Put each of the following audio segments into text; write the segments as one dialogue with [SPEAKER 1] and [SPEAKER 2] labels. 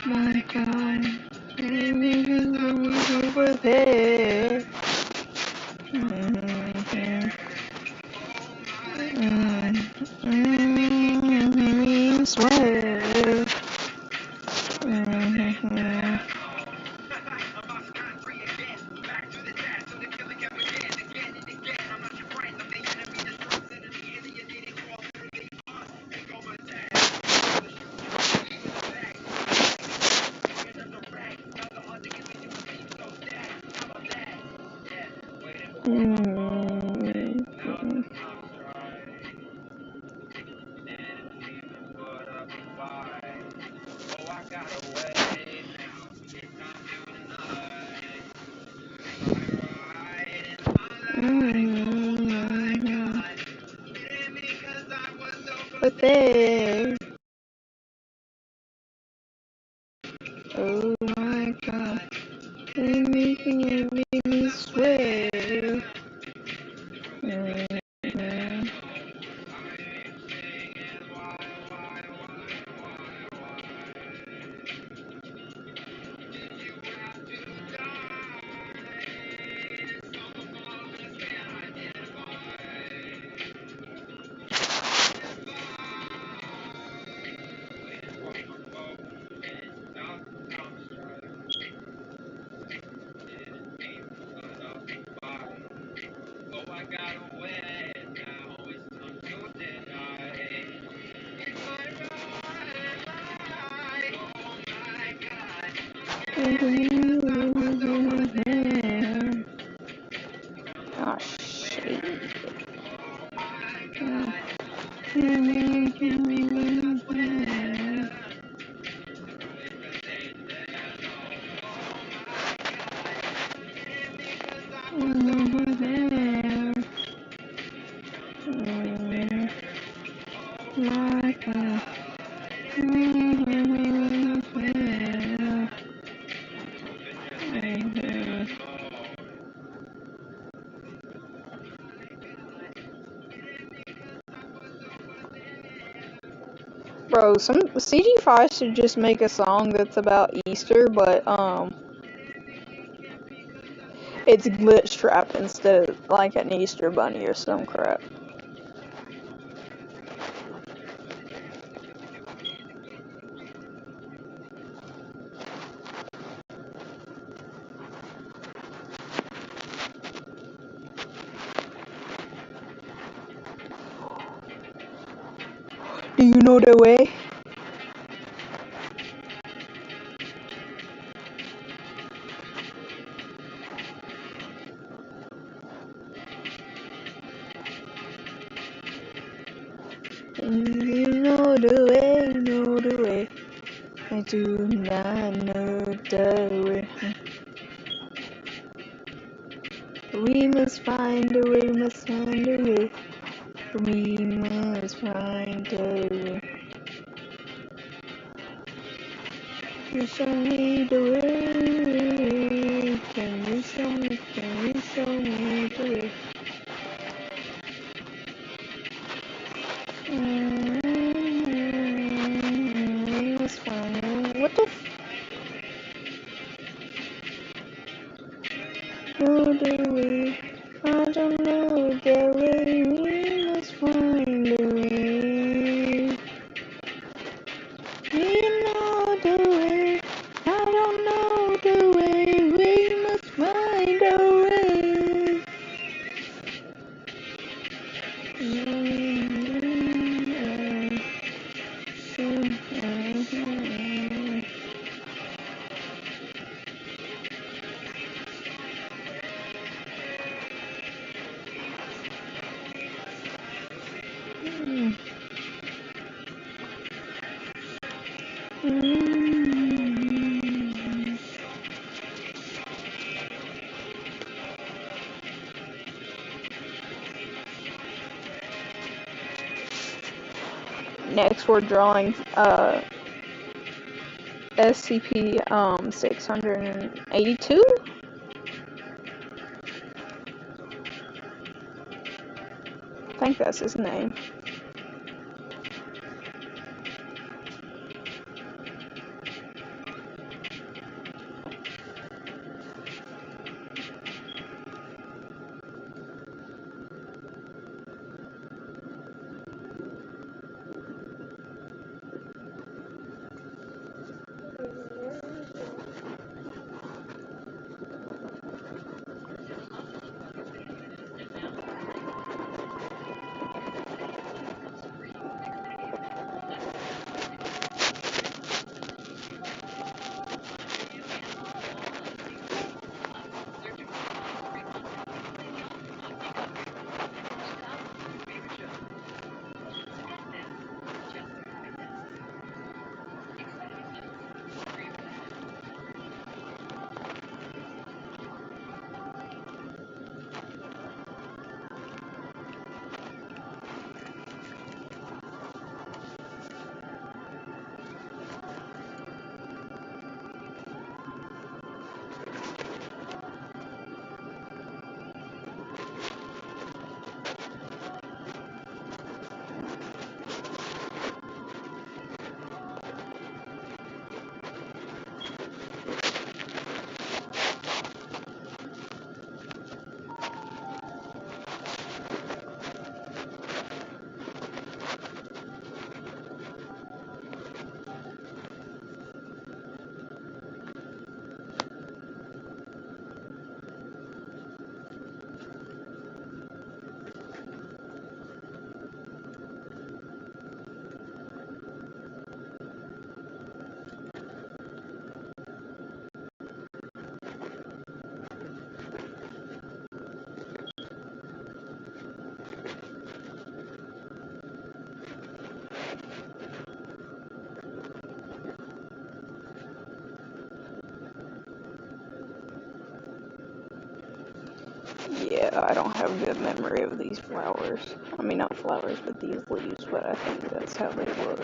[SPEAKER 1] My God, over there. Swear. But there. Oh my God, they make me swear. Oh shit. My God. Bro, some CG5 should just make a song that's about Easter, but it's Glitch Trap instead of like an Easter bunny or some crap. Do you know the way? You know the way. I do not know the way. We must find a way, must find a way. We must find a way. You show me the way. Can you show me the way? We must find a way. What the f? Know the way. I don't know the way. We must find a way. We know the way. I don't know the way. We must find a way. Next, we're drawing SCP 682. I think that's his name. Yeah, I don't have good memory of these flowers. I mean, not flowers, but these leaves, but I think that's how they look.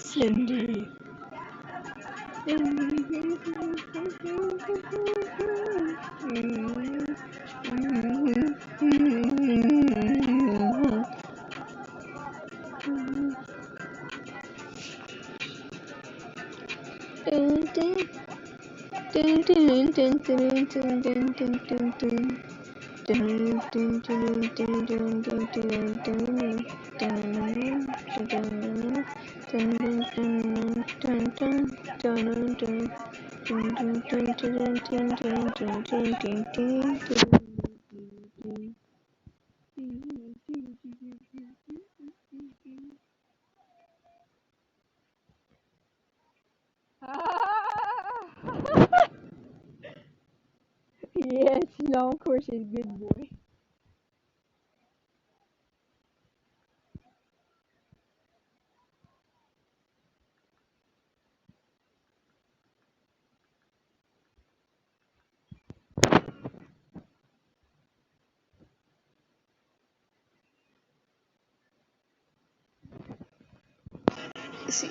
[SPEAKER 1] Cindy. Yes, no, of course he's a good boy. See.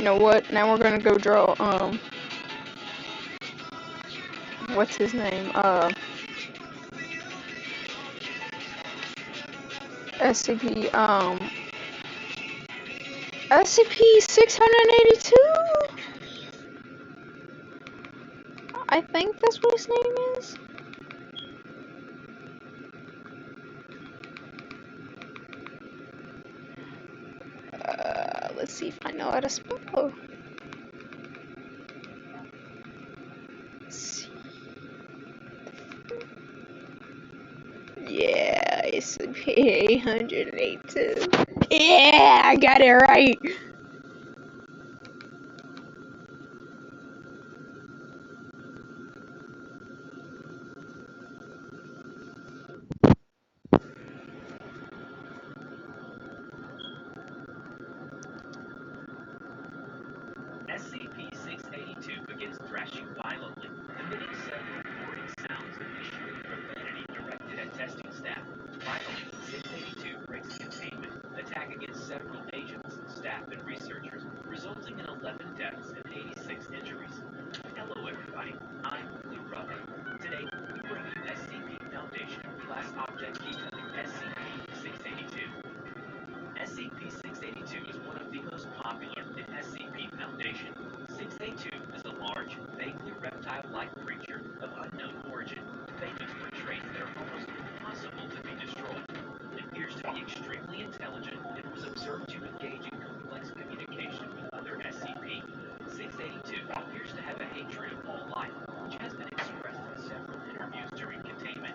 [SPEAKER 1] know what? Now we're gonna go draw, what's his name? SCP, SCP-682? I think that's what his name is. Let's see if I know how to spell. Yeah, SCP-882. Yeah, I got it right.
[SPEAKER 2] SCP-682 begins thrashing violently, emitting several warning sounds and issuing profanity directed at testing staff. Finally, 682 breaks containment, attacking against several agents, staff, and researchers, resulting in 11 deaths and 86 injuries. Hello everybody, I'm Blue Rubber. Today, we bring you SCP Foundation Class Object Becoming SCP-682. SCP-682 is one of the most popular in SCP Foundation. 682 is a large, vaguely reptile-like creature of unknown origin, famous for traits that are almost impossible to be destroyed. It appears to be extremely intelligent and was observed to engage in complex communication with other SCP. 682 appears to have a hatred of all life, which has been expressed in several interviews during containment.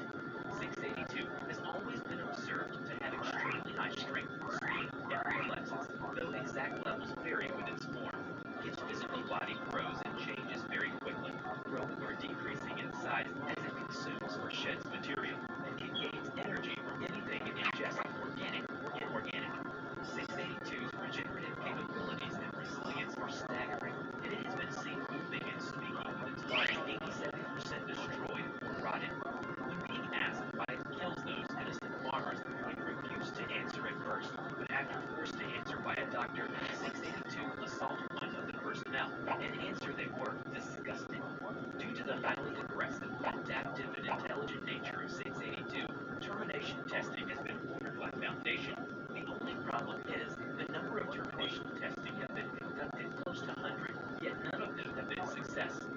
[SPEAKER 2] 682 has always been observed to have extremely high strength, speed, and reflexes, though exact levels vary with its form. Its physical body grows and changes very quickly, growing or decreasing in size as it consumes or sheds material, and can gain energy from anything it ingests, organic or inorganic. 682's regenerative capabilities and resilience are staggering, and it has been seen moving and speaking with its body 87% destroyed or rotted. When being asked why it kills those innocent farmers, it refused to answer at first, but after forced to answer by a doctor, 682 assaulted one of the personnel and answered they were disgusting. Due to the highly aggressive, adaptive, and intelligent nature of 682, termination testing has been ordered by Foundation. The only problem is the number of termination testing have been conducted close to 100, yet none of them have been a success.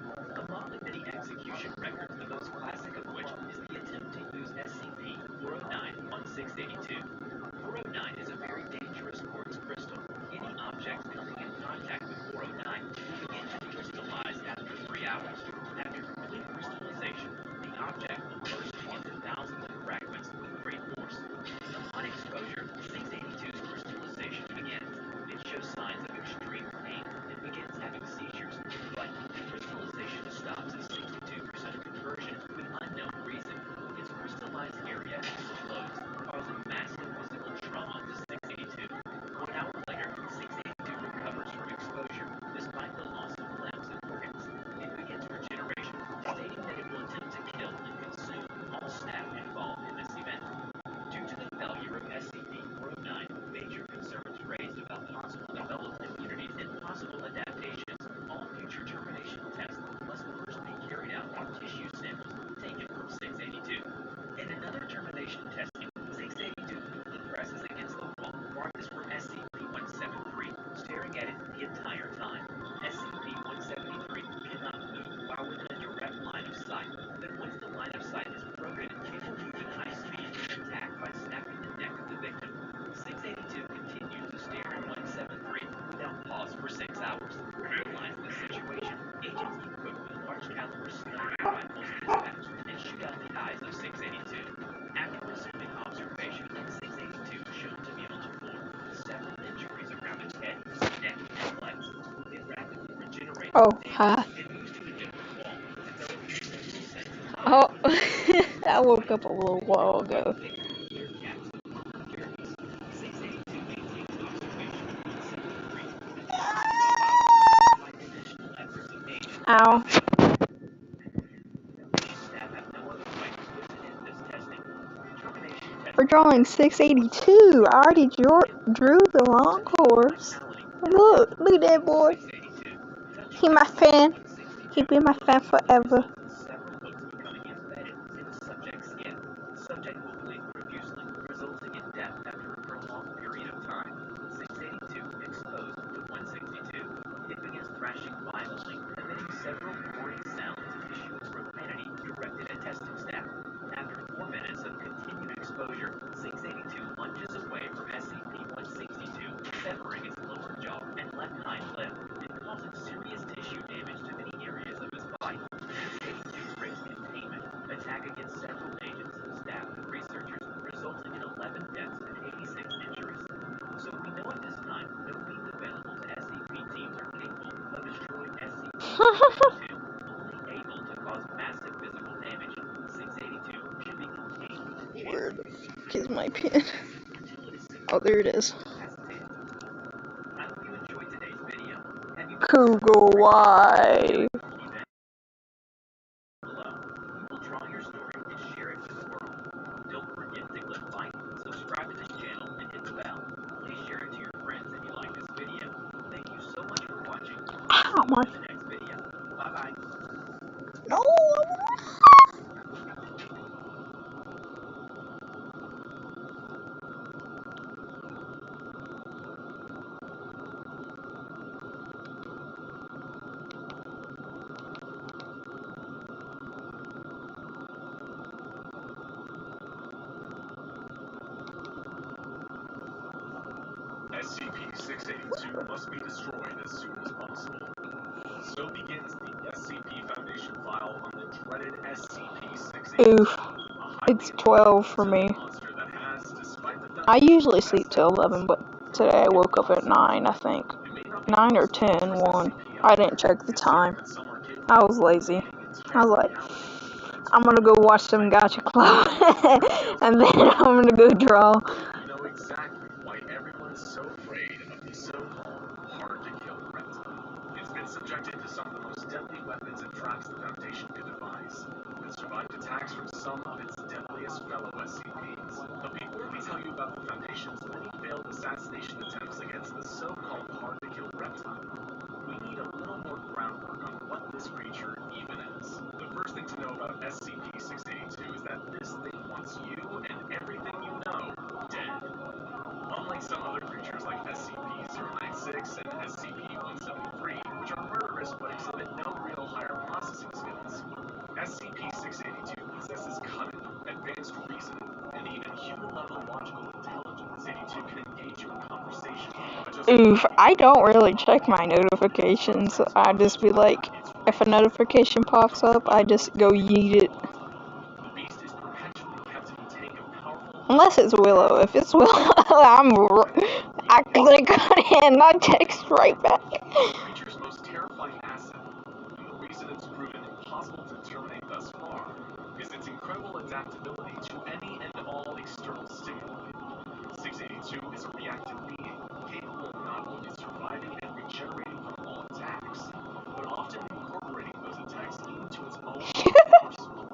[SPEAKER 2] Among the many execution records, the most classic of which is the attempt to use SCP-409 on 682. 409 is a very dangerous quartz crystal. Any objects coming in contact with 409 will begin to crystallize after 3 hours. After complete crystallization, the object will burst into thousands of fragments with great force. Upon exposure, 682's crystallization begins. It shows signs of extreme pain and begins having seizures, but the crystallization stops at 62% conversion with unknown reason. Its crystallized area explodes, causing massive physical trauma to 682. 1 hour later, 682 recovers from exposure, despite the loss of limbs and organs. It begins regeneration, stating that it will attempt to kill and consume all staff involved in this event. Due to the failure of SCP-409, major concerns raised about possible developed immunities and possible adaptations, all future termination tests must first be carried out on tissue samples taken from 682. In another termination testing, 682 quickly presses against the wall marked for SCP-173, staring at it the entire time. SCP-173 cannot move while within a direct line of sight, but once the line of sight is broken, it will move at high speed and attack by snapping the neck of the victim. 682 continues to stare at 173 without pause for 6 hours. Realizing the situation, agents equipped with large caliber sniper rifles dispatched and shoot out the eyes of 682. After resuming observation, 682 is shown to be on the floor with several injuries around its head, neck, and legs. It rapidly regenerates and moves to a different wall, developing a simple sense of
[SPEAKER 1] Oh, I woke up a little while ago. Ow. We're drawing 682. I already drew the long course. Look at that boy. He my fan. He be my fan forever.
[SPEAKER 2] Several hooks becoming embedded in the subject's skin. The subject will blink profusely, resulting in death after a prolonged period of time. 682 exposed to 162. It begins thrashing violently, emitting several warning sounds and issuing profanity directed at testing staff. After 4 minutes of continued exposure, 682 lunges away from SCP-162, severing its lower jaw and left hind limb and causing serious tissue damage to many areas of its body. 682 breaks containment, attacking against several agents, staff, and researchers, resulting in 11 deaths and 86 injuries. So we know at this time no means available to SCP teams are capable of destroying SCP-162, only able to cause massive physical damage. 682 should be contained.
[SPEAKER 1] Where the fuck is my pen? Oh, there it is.
[SPEAKER 2] I hope you enjoyed today's video. Have you
[SPEAKER 1] Google why?
[SPEAKER 2] below? We will draw your story and share it with the world. Don't forget to click like, subscribe to this channel, and hit the bell. Please share it to your friends if you like this video. Thank you so much for watching.
[SPEAKER 1] Ow, my.
[SPEAKER 2] See you in the next video. Bye bye.
[SPEAKER 1] No.
[SPEAKER 2] SCP-682 must be destroyed as soon as possible. So begins the SCP Foundation file on the dreaded SCP-682.
[SPEAKER 1] Oof. It's 12 for me. I usually sleep till 11, but today I woke up at 9, I think. 9 or 10, 1. I didn't check the time. I was lazy. I was like, I'm gonna go watch some Gacha Club, and then I'm gonna go draw.
[SPEAKER 2] You know exactly why everyone is so afraid of the so-called hard-to-kill reptile. It's been subjected to some of the most deadly weapons and traps the Foundation could devise. It survived attacks from some of its deadliest fellow SCPs. But before we tell you about the Foundation's many failed assassination attempts against the so-called hard-to-kill reptile, we need a little more groundwork on what this creature even is. The first thing to know about SCP-682 is that this thing wants you and everything you know dead. Unlike some other creatures like SCP-096 and SCP-173, which are murderous but exhibit no real higher processing skills, SCP-682 possesses cunning, advanced reasoning, and even human-level logical intelligence. 682 can engage you in conversation.
[SPEAKER 1] Oof, I don't really check my notifications. I just be like, if a notification pops up, I just go yeet it.
[SPEAKER 2] The beast is perpetually kept in a tank of powerful...
[SPEAKER 1] Unless it's Willow. If it's Willow, I click on it and I text right back.
[SPEAKER 2] The creature's most terrifying asset, and the reason it's proven impossible to terminate thus far, is its incredible adaptability to any and all external stimuli. 682 is a reactive being, capable of not only surviving and regenerating from all attacks, but often incorporating those attacks into its own arsenal.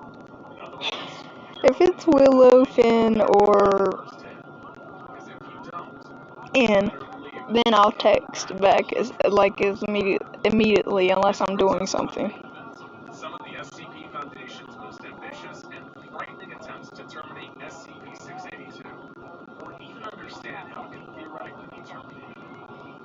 [SPEAKER 2] In other words,
[SPEAKER 1] If it's Willow, Finn, or
[SPEAKER 2] because if you don't,
[SPEAKER 1] N, then I'll text back immediately unless I'm doing something.
[SPEAKER 2] some of the SCP Foundation's most ambitious and frightening attempts to terminate SCP-682, or even understand how it can theoretically be terminated.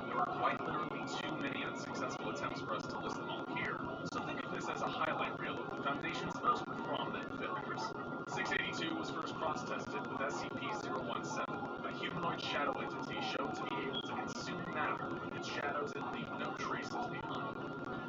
[SPEAKER 2] There are quite literally too many unsuccessful attempts for us to list them all here, so think of this as a highlight reel of the Foundation's most prominent failures. 682 was first cross-tested with SCP-017, a humanoid shadow entity shown to be able to consume matter with its shadows and leave no traces behind.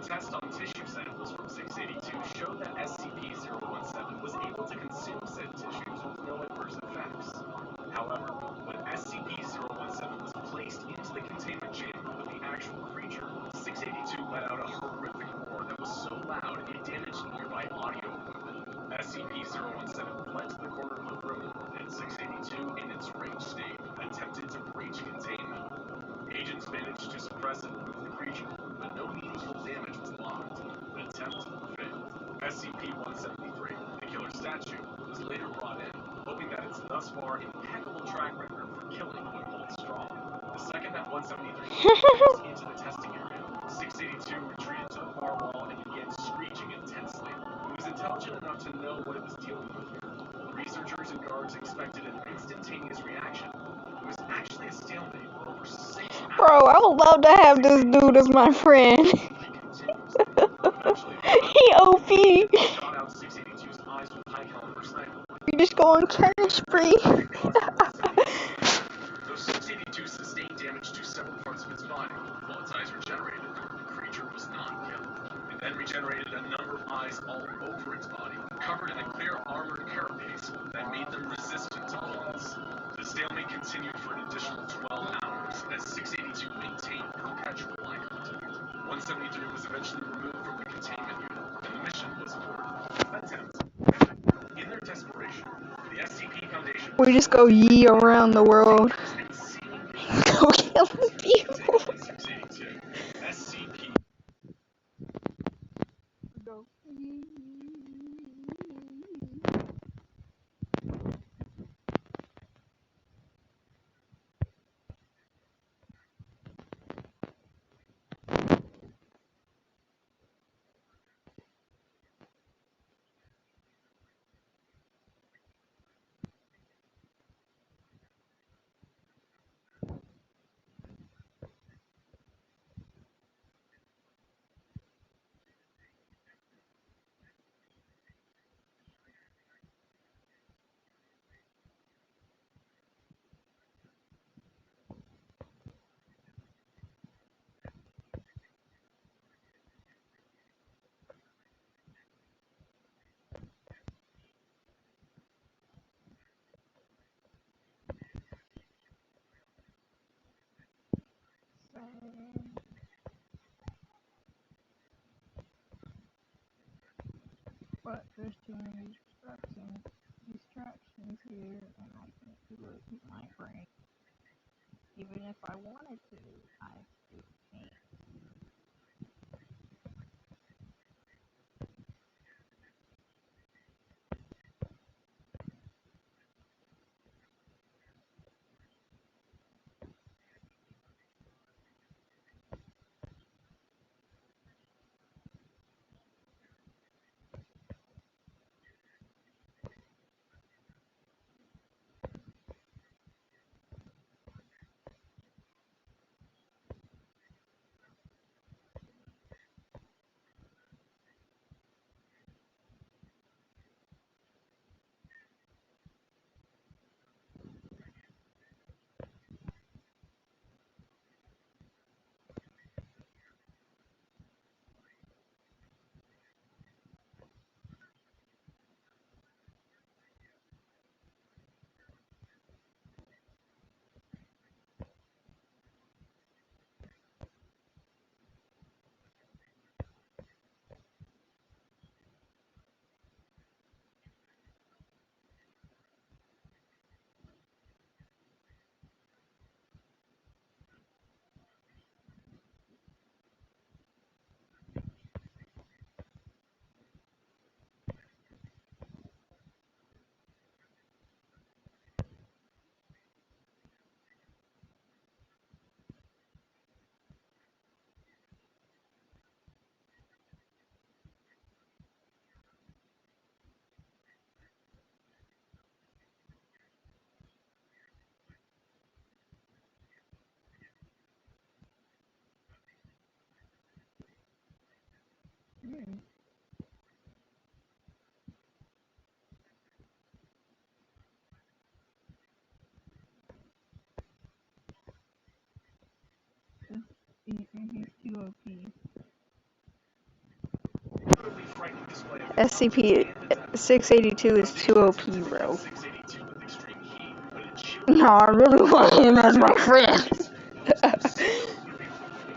[SPEAKER 2] Tests on tissue samples from 682 showed that SCP-017 was able to consume said tissues with no adverse effects. However, when SCP-017 was placed into the containment chamber with the actual creature, 682 let out a horrific roar that was so loud it damaged nearby audio equipment. SCP-017 fled to the corner of the room, and 682, in its rage state, attempted to breach containment. Agents managed to suppress and remove the creature, but no meaningful damage was logged. The attempt failed. SCP-173, the killer statue, was later brought in, hoping that its thus far impeccable track record for killing would hold strong. The second Combat 173 advanced into the testing area. 682 retreated to the far wall and began screeching intensely. It was intelligent enough to know what it was dealing with here. Researchers and guards expected an instantaneous reaction. It was actually a stalemate for over 6 hours.
[SPEAKER 1] Bro, I would love to have this dude as my friend. He OP.
[SPEAKER 2] Shot out 682's eyes with high caliber sniper.
[SPEAKER 1] We just go on killing spree.
[SPEAKER 2] Though 682 sustained damage to several parts of its body, while its eyes regenerated, the creature was not killed. It then regenerated a number of eyes all over its body, covered in a clear armored carapace that made them resistant to bullets. The stalemate continued for an additional 12 hours as 682 maintained perpetual eye contact. 173 was eventually removed from the containment unit, and the mission was aborted. Attempt. In their desperation, the SCP Foundation...
[SPEAKER 1] We just go yee around the world. Go kill people.
[SPEAKER 2] SCP...
[SPEAKER 1] Go. But there's too many distractions here, and I can't do it with my brain. Even if I wanted to, I just can't. He's too OP. SCP-682 is too OP, bro. No, I really want him as my friend.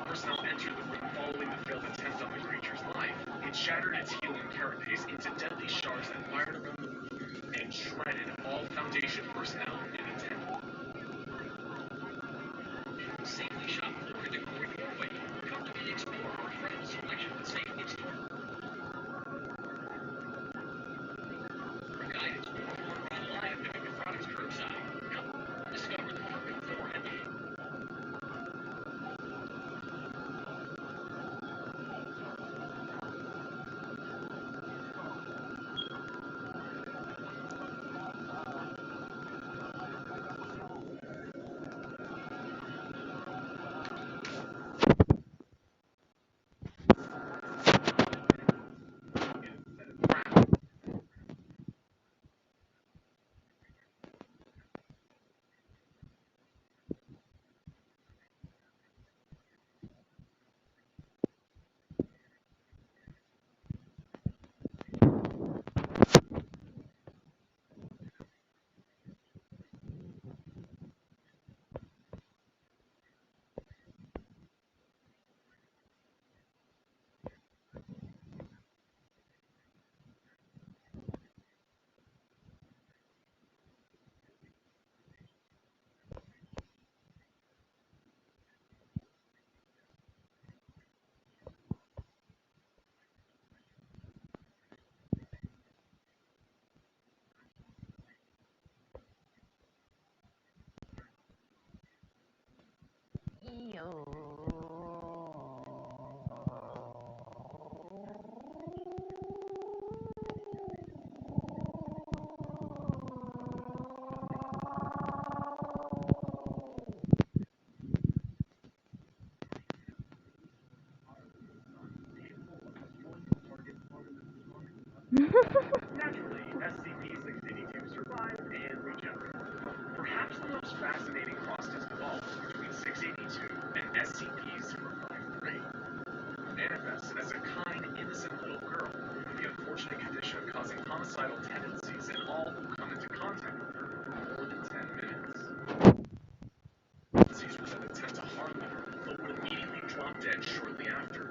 [SPEAKER 2] Personnel entered the room following the failed attempt on the creature's life. It shattered its helium carapace into deadly shards that fired around the room and shredded all Foundation personnel in the tent. Safely shot forward to Corridor Doorway. Comfortably explore our friend's selection of safe exterior. For guidance, we'll run live to the products curbside. Discover the perfect floor ending. Naturally, SCP-682 survived and regenerated. Perhaps the most fascinating cross-test of all between 682 and SCP-053 manifests as a kind, innocent little girl with the unfortunate condition of causing homicidal tendencies in all who come into contact with her for more than 10 minutes. Seizures that attempt to harm her, but would immediately drop dead shortly after,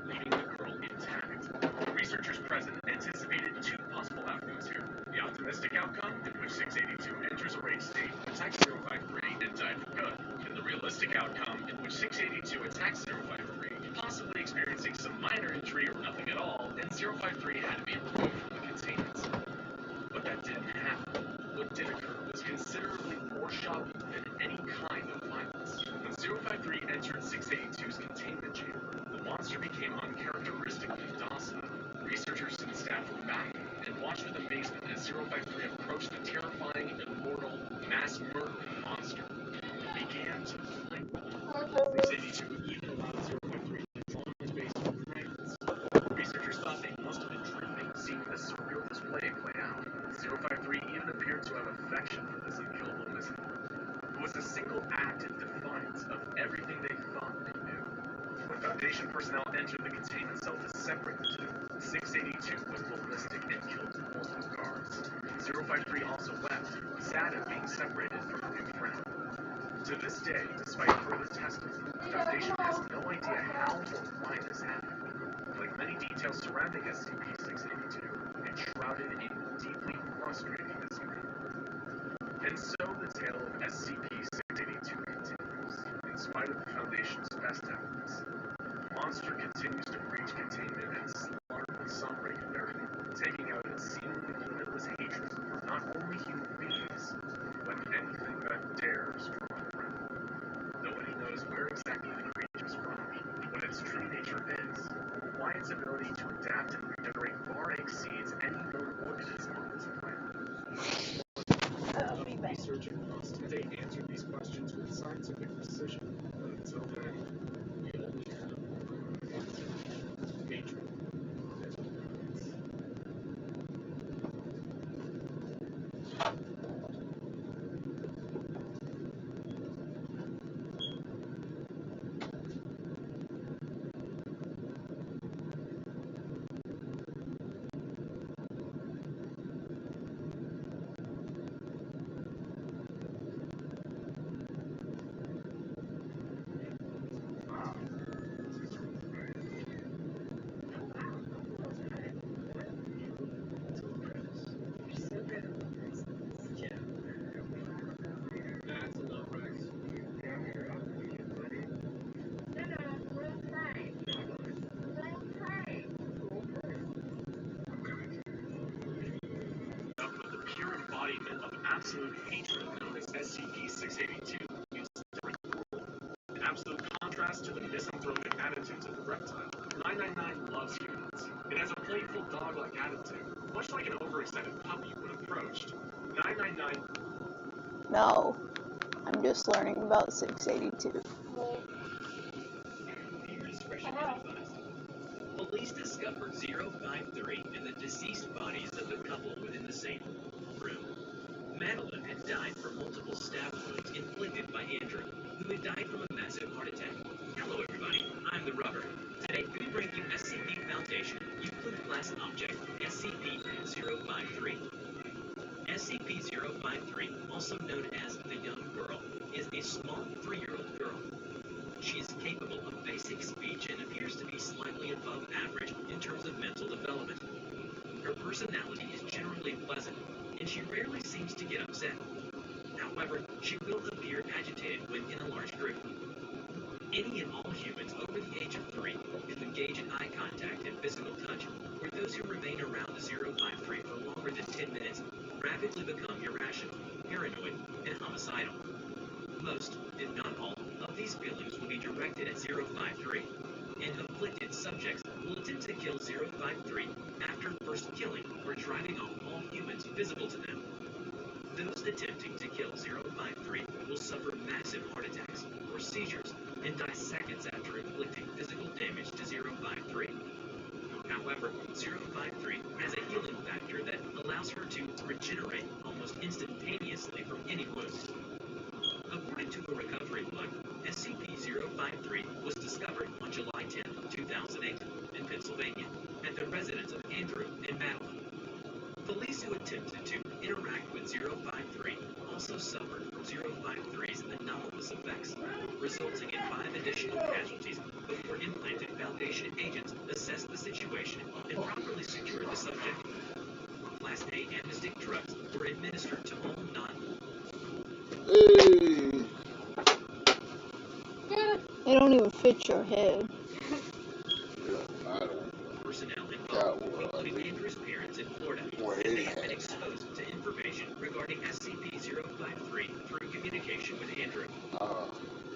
[SPEAKER 2] leaving the girl intact. Researchers present anticipated two possible outcomes here. The optimistic outcome, in which 682 enters a rage state, attacks 053, and died for good. And the realistic outcome, in which 682 attacks 053, possibly experiencing some minor injury or nothing at all, and 053 had to be removed from the containment. But that didn't happen. What did occur was considerably more shocking than any kind of violence. When 053 entered 682's containment chamber, the monster became uncharacteristically docile. Researchers and staff were baffled and watched with amazement as 053 approached the terrifying, immortal, mass-murdering monster. It began to play with it. 682 even allowed 053 to draw his base with friends. Researchers thought they must have been dreaming, seeing this surreal display play out. 053 even appeared to have affection for this unkillable mystery. It was a single act in defiance of everything they thought they knew. When Foundation personnel entered the containment cell to separate the two, 682 was ballistic and killed multiple guards. 053 also wept, sad at being separated from her new friend. To this day, despite further testing, the Foundation has no idea how or why this happened. Like many details surrounding SCP-682, it's shrouded in deeply frustrating mystery. And so the tale of SCP-682 continues. In spite of the Foundation's best efforts, the monster continues to breach containment and slaughter with some regularity, taking out its seemingly limitless hatred for not only human beings, but anything that dares draw near. Nobody knows where exactly the creature is from, what its true nature is, or why its ability to adapt and regenerate far exceeds any known organism on this planet. Research and trust. They answer these questions with scientific precision, but until then, we only have hatred and ignorance. But the pure embodiment of absolute hatred known as SCP-682 is in absolute contrast to the misanthropic attitudes of the reptile. 999 loves humans. It has a playful dog-like attitude, much like an overexcited puppy when approached. 999.
[SPEAKER 1] No, I'm just learning about 682.
[SPEAKER 2] Police discovered 053 and the deceased bodies of the couple within the same room. Madeline had died from multiple stab wounds inflicted by Andrew, who had died from a massive heart attack. Hello, everybody. I'm the Rubber. Today, we bring you SCP Foundation Euclid Class Object SCP-053. SCP-053, also known as the Young Girl, is a small 3-year-old girl. She is capable of basic speech and appears to be slightly above average in terms of mental development. Her personality is generally pleasant, and she rarely seems to get upset. However, she will appear agitated when in a large group. Any and all humans over the age of 3 who engage in eye contact and physical touch, or those who remain around 053 for longer than 10 minutes, rapidly become irrational, paranoid, and homicidal. Most, if not all, of These feelings will be directed at 053, and afflicted subjects will attempt to kill 053 after first killing or driving off all humans visible to them. Those attempting to kill 053 will suffer massive heart attacks or seizures and die seconds after inflicting physical damage to 053. However, 053 has a healing factor that allows her to regenerate almost instantaneously from any wounds. According to a recovery blog, SCP-053 was discovered on July 10, 2008, in Pennsylvania, at the residence of Andrew and Madeline. Police who attempted to interact with 053 also suffered from 053's anomalous effects, resulting in 5 additional casualties before implanted Foundation agents assessed the situation and properly secured the subject. Class A anesthetic drugs were administered to all
[SPEAKER 3] Hey!
[SPEAKER 1] They don't even fit your head.
[SPEAKER 3] Yeah, I don't.
[SPEAKER 2] personnel
[SPEAKER 3] That
[SPEAKER 2] involved, including Andrew's parents in Florida, and they have been exposed to information regarding SCP-053 through communication with Andrew.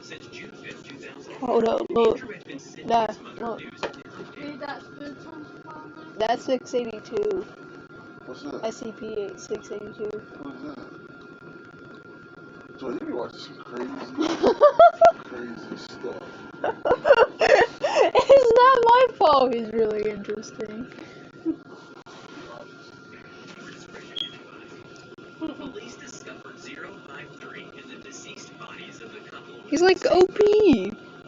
[SPEAKER 2] Since June 5th, 2000,
[SPEAKER 1] Hold up, look.
[SPEAKER 2] Andrew had been sending
[SPEAKER 1] That,
[SPEAKER 2] his mother
[SPEAKER 1] look.
[SPEAKER 2] news and updates.
[SPEAKER 1] That's 682.
[SPEAKER 3] What's that?
[SPEAKER 1] SCP-682.
[SPEAKER 3] What is that? So you be watching some crazy stuff.
[SPEAKER 1] It's not my fault. He's really interesting.
[SPEAKER 2] Police discovered 053 in the deceased bodies of the couple.
[SPEAKER 1] He's like OP.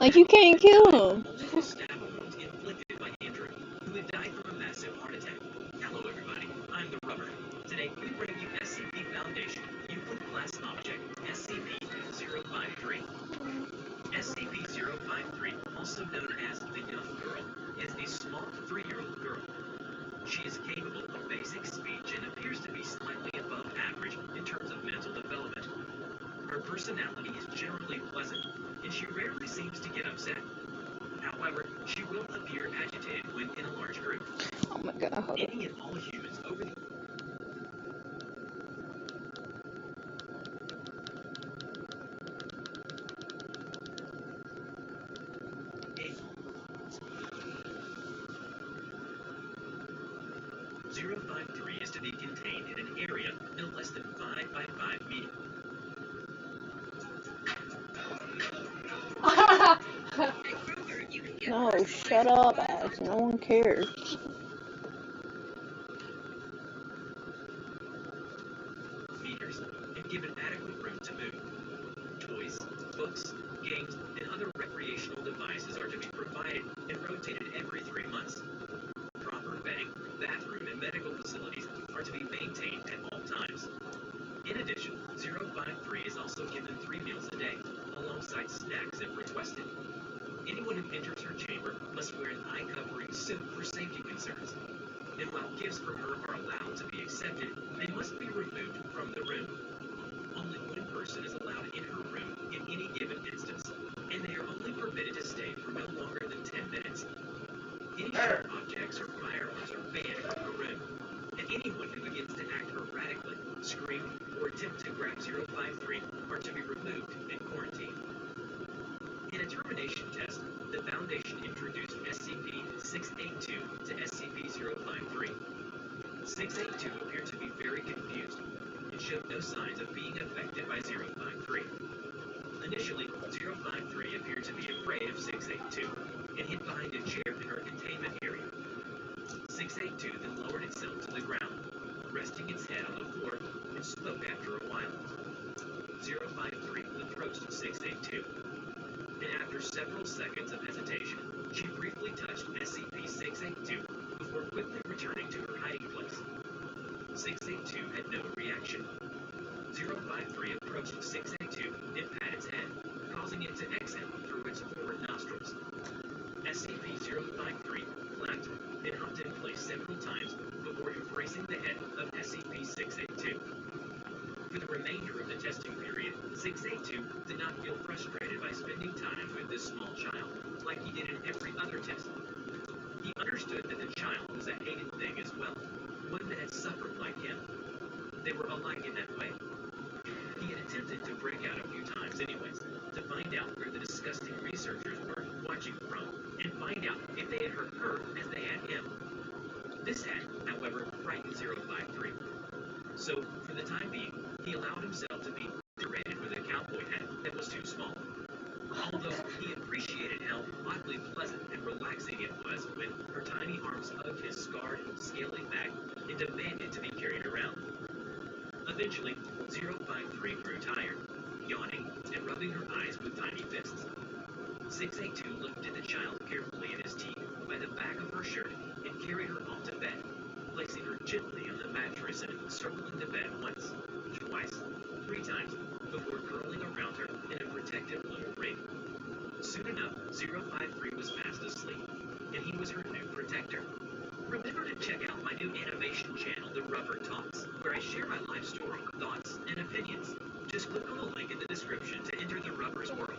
[SPEAKER 1] Like you can't kill him.
[SPEAKER 2] Multiple stab wounds inflicted by Andrew, who had died from a massive heart attack. Hello, everybody. I'm the Rubber. Today we bring you SCP Foundation Euclid Class Object SCP-053. SCP-053, also known as the Young Girl, is a small 3-year-old girl. She is capable of basic speech and appears to be slightly above average in terms of mental development. Her personality is generally pleasant, and she rarely seems to get upset. However, she will appear agitated when in a large group.
[SPEAKER 1] Oh my god, hold
[SPEAKER 2] Any and all humans over the 053 is to be contained in an area no less than 5 by 5 meters.
[SPEAKER 1] No, shut up, Alex. No one cares.
[SPEAKER 2] Meters and given adequate room to move. Toys, books, games, and other recreational devices are to be provided and rotated every 3 months. Proper bedding, bathroom, and medical facilities are to be maintained at all times. In addition, 053 is also given 3 meals a day, alongside snacks if requested. Anyone who enters her chamber must wear an eye-covering suit for safety concerns. And while gifts from her are allowed to be accepted, they must be removed from the room. Only one person is allowed in her room in any given instance, and they are only permitted to stay for no longer than 10 minutes. Any sharp objects or firearms are banned from her room, and anyone who begins to act erratically, scream, or attempt to grab 053 are to be removed and quarantined. In a termination test, the Foundation introduced SCP-682 to SCP-053. 682 appeared to be very confused and showed no signs of being affected by 053. Initially, 053 appeared to be afraid of 682 and hid behind a chair in her containment area. 682 then lowered itself to the ground, resting its head on the floor, and spoke after a while. 053 approached 682, and after several seconds of hesitation, she briefly touched SCP-682 before quickly returning to her hiding place. 682 had no reaction. 053 approached 682 and pat its head, causing it to exhale through its forward nostrils. SCP-053 clapped and humped in place several times before embracing the head of SCP-682. For the remainder of the testing period, 682 did not feel frustrated by spending time with this small child, like he did in every other test. He understood that the child was a hated thing as well, one that had suffered like him. They were alike in that way. He had attempted to break out a few times anyways, to find out where the disgusting So, for the time being, he allowed himself to be decorated with a cowboy hat that was too small. Although he appreciated how oddly pleasant and relaxing it was when her tiny arms hugged his scarred, scaly back and demanded to be carried around. Eventually, 053 grew tired, yawning and rubbing her eyes with tiny fists. 682 lifted the child carefully in his teeth by the back of her shirt and carried her off to bed, placing her gently on the mattress and circling the bed once, twice, 3 times, before curling around her in a protective little ring. Soon enough, 053 was fast asleep, and he was her new protector. Remember to check out my new animation channel, The Rubber Talks, where I share my life story, thoughts, and opinions. Just click on the link in the description to enter the Rubber's world.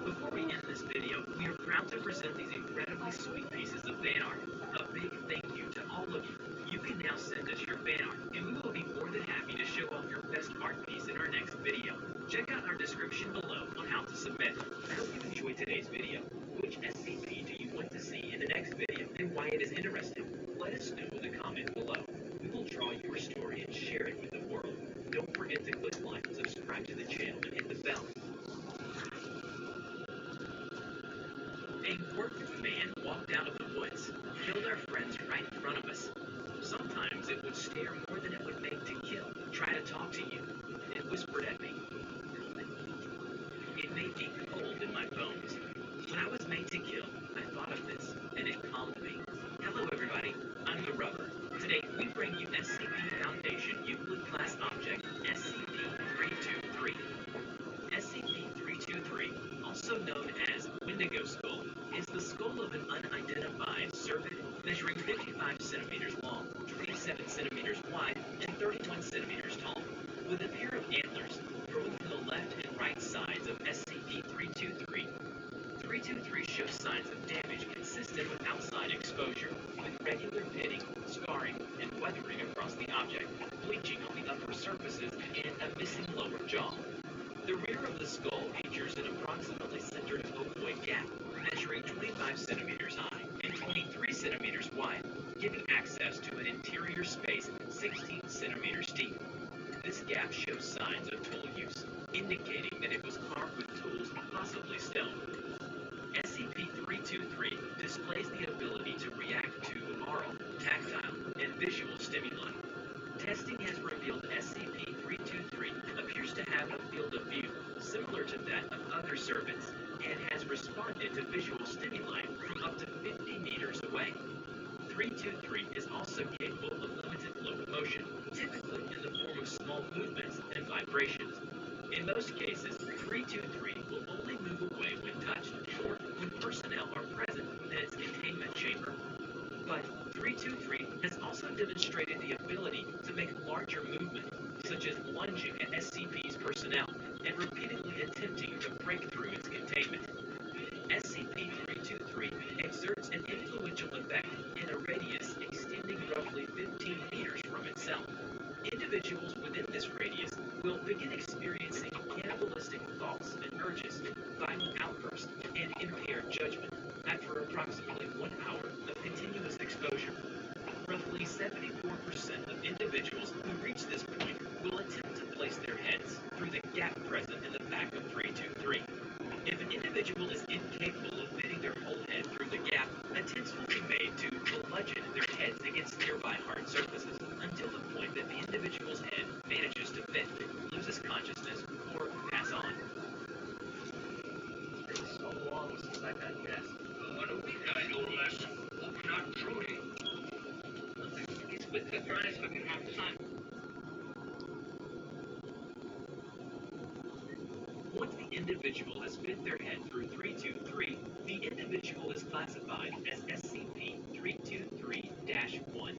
[SPEAKER 2] Before we end this video, we are proud to present these incredibly sweet pieces of fan art. A big thank you to all of you. You can now send us your fan art, and we will be more than happy to show off your best art piece in our next video. Check out our description below on how to submit. I hope you enjoyed today's video. Which SCP do you want to see in the next video, and why it is interesting? Let us know in the comments below. We will draw your story and share it with the world. Don't forget to click like, subscribe to the channel, and hit the bell. A working man walked out of the woods, killed our friends right in front of us. Sometimes it would stare more than it would make to kill, try to talk to you. It whispered at me. It made me cold in my bones. When I was made to kill, I thought of this, and it calmed me. Hello everybody, I'm the Rubber. Today we bring you SCP Foundation Euclid Class Object SCP-323. SCP-323, also known as Wendigo Skull, is the skull of an unidentified cervid measuring 55 centimeters long, 27 centimeters wide, and 31 centimeters tall, with a pair of antlers growing from the left and right sides of SCP-323. 323 shows signs of damage consistent with outside exposure, with regular pitting, scarring, and weathering across the object, bleaching on the upper surfaces, and a missing lower jaw. The rear of the skull features an approximately centered ovoid gap, measuring 25 centimeters high and 23 centimeters wide, giving access to an interior space 16 centimeters deep. This gap shows signs of tool use, indicating that it was carved with tools, possibly stone. SCP-323 displays the ability to react to aural, tactile, and visual stimuli. Testing has revealed SCP-323 appears to have a field of view similar to that of other cervids, and has responded to visual stimuli from up to 50 meters away. 323 is also capable of limited locomotion, typically in the form of small movements and vibrations. In most cases, 323 will only move away when touched or when personnel are present in its containment chamber. But 323 has also demonstrated the ability to make larger movements, such as lunging at SCP's personnel and repeatedly attempting to break through its containment. SCP-323 exerts an influential effect in a radius extending roughly 15 meters from itself. Individuals within this radius will begin experiencing cannibalistic thoughts and urges, violent outbursts, and impaired judgment after approximately 1 hour of continuous exposure. Roughly 74% of individuals who reach this point will attempt to place their heads through the gap present in the back of 323. If an individual is incapable of fitting their whole head through the gap, attempts will be made to bludgeon their heads against nearby hard surfaces until the point that the individual's head manages to fit, loses consciousness, or pass on. It's been so long since I've had guests.
[SPEAKER 4] What a week, I no less. Hope not Trudy.
[SPEAKER 2] It's with the prize for can have fun. Once the individual has fit their head through 323, the individual is classified as SCP-323-1.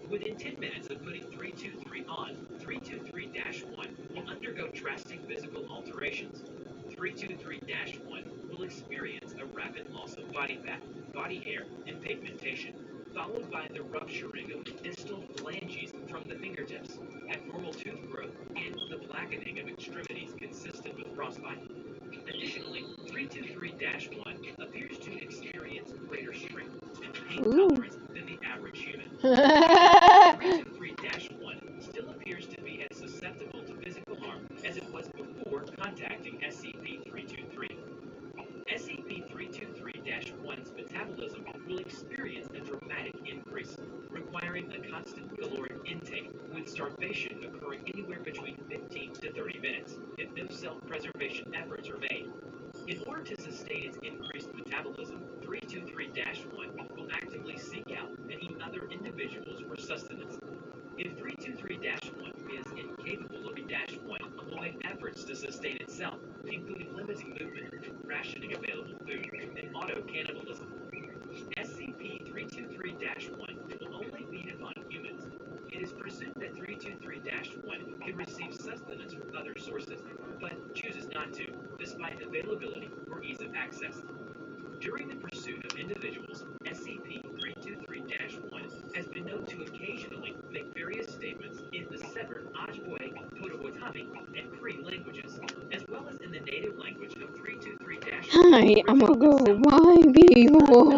[SPEAKER 2] Within 10 minutes of putting 323 on, 323-1 will undergo drastic physical alterations. 323-1 will experience a rapid loss of body fat, body hair, and pigmentation, followed by the rupturing of the distal phalanges from the fingertips, abnormal tooth growth, and the blackening of extremities consistent with frostbite. Additionally, 323-1 appears to experience greater strength and pain tolerance than the average human. 323-1 still appears to affecting SCP-323. SCP-323-1's metabolism will experience a dramatic increase, requiring a constant caloric intake, with starvation occurring anywhere between 15 to 30 minutes if no self-preservation efforts are made. In order to sustain its increased metabolism, 323-1 will actively seek out and eat other individuals for sustenance. If 323-1 is incapable of 1 will make efforts to sustain itself, including limiting movement, rationing available food, and auto-cannibalism. SCP-323-1 will only feed upon humans. It is presumed that 323-1 can receive sustenance from other sources, but chooses not to, despite availability or ease of access. During the pursuit of individuals, SCP-323-1 has been known to occasionally make various statements in the severed Ojibwe, Potawatomi, and Cree languages, as well as in the native language of 323-1.
[SPEAKER 1] Hi, I'm gonna go. Bye, people.